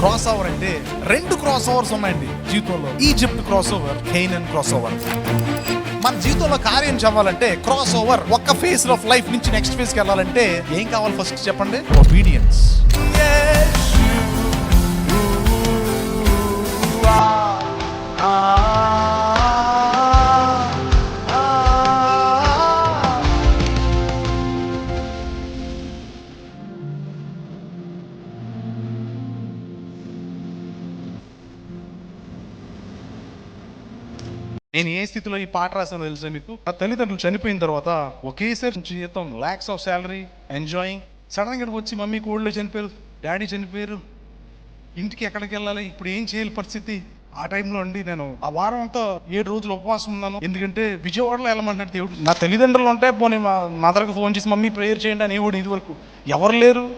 Cross over అంటే 2 cross overs ఉన్నాయండి జీవితంలో. Egypt cross over, Canaan cross over. మన జీవితంలో కార్యం చెప్పాలంటే క్రాస్ ఓవర్, ఒక్క ఫేజ్ ఆఫ్ లైఫ్ నుంచి నెక్స్ట్ ఫేజ్ కి వెళ్ళాలంటే ఏం కావాలి ఫస్ట్ చెప్పండి? ఒబీడియన్స్. నేను ఏ స్థితిలో ఈ పాట రాసానో తెలుసా మీకు? నా తల్లిదండ్రులు చనిపోయిన తర్వాత ఒకేసారి జీతం, లాక్స్ ఆఫ్ శాలరీ, ఎంజాయింగ్. సడన్గా వచ్చి మమ్మీ కోళ్ళు చనిపోయారు, డాడీ చనిపోయారు, ఇంటికి ఎక్కడికి వెళ్ళాలి, ఇప్పుడు ఏం చేయాలి పరిస్థితి? ఆ టైంలో అండి నేను ఆ వారం అంతా 7 రోజులు ఉపవాసం ఉన్నాను. ఎందుకంటే విజయవాడలో వెళ్ళమంటాడు దేవుడు. నా తల్లిదండ్రులు ఉంటే పోనీ మా మదర్కి ఫోన్ చేసి మమ్మీ ప్రేయర్ చేయండి అని ఇవ్వడు. ఇది వరకు ఎవరు లేరు.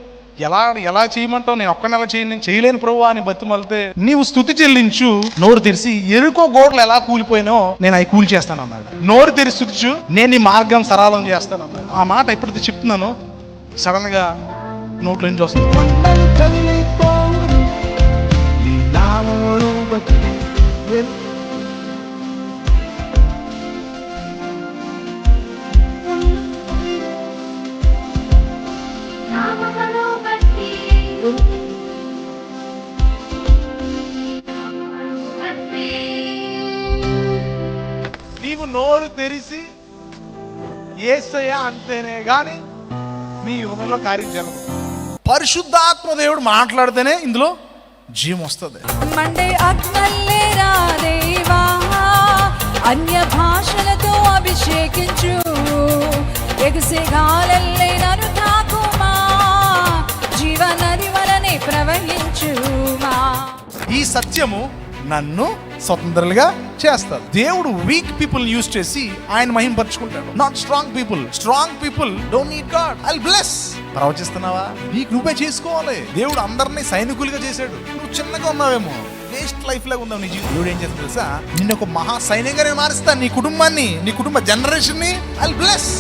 ఎలా చేయమంటావు? నేను ఒక్కని ఎలా చేయలేను ప్రభువా అని బతిమలితే, నీవు స్తుతి చెల్లించు, నోరు తెరిచి ఎరుకో గోడలు ఎలా కూలిపోయినో నేను అవి కూలి చేస్తాను అన్నాడు. నోరు తెరిచి స్తుతించు, నేను నీ మార్గం సరళం చేస్తాను అన్నాడు. ఆ మాట ఎప్పుడైతే చెప్తున్నానో సడన్ గా నోట్లో నుంచి వస్తుంది. నీవు నోరు తెరిచి యేసయ్య అంటేనే గాని నీ హృదయంలో కార్యం జరగదు. పరిశుద్ధాత్మ దేవుడు మాట్లాడితేనే ఇందులో జీవం వస్తుంది. మండే ఆత్మల్లేరా దేవా, అన్య భాషలతో అభిషేకించు, ఎగసే గాలల్లే నన్ను తాకుమా, జీవనది వలనే ప్రవహించుమా. ఈ సత్యము నన్ను స్వతంత్రులుగా చేస్తారు. దేవుడు వీక్ పీపుల్ యూజ్ చేసి ఆయన మహింపరచుకుంటాడు. Not strong people. Strong people don't need God. I will bless. ప్రవచిస్తున్నావా? నీకు నువ్వే చేసుకోవాలి. దేవుడు అందరినీ సైనికులుగా చేశాడు. నువ్వు చిన్నగా ఉన్నావేమో, వేస్ట్ లైఫ్ లాగా ఉన్నావు నీ జీవితం. దేవుడు ఏం చేస్తాడు తెలుసా? నిన్ను ఒక మహా సైనికంగా నేను మారుస్తాను. నీ కుటుంబాన్ని, నీ కుటుంబ జనరేషన్ ని ఐ విల్ బ్లెస్.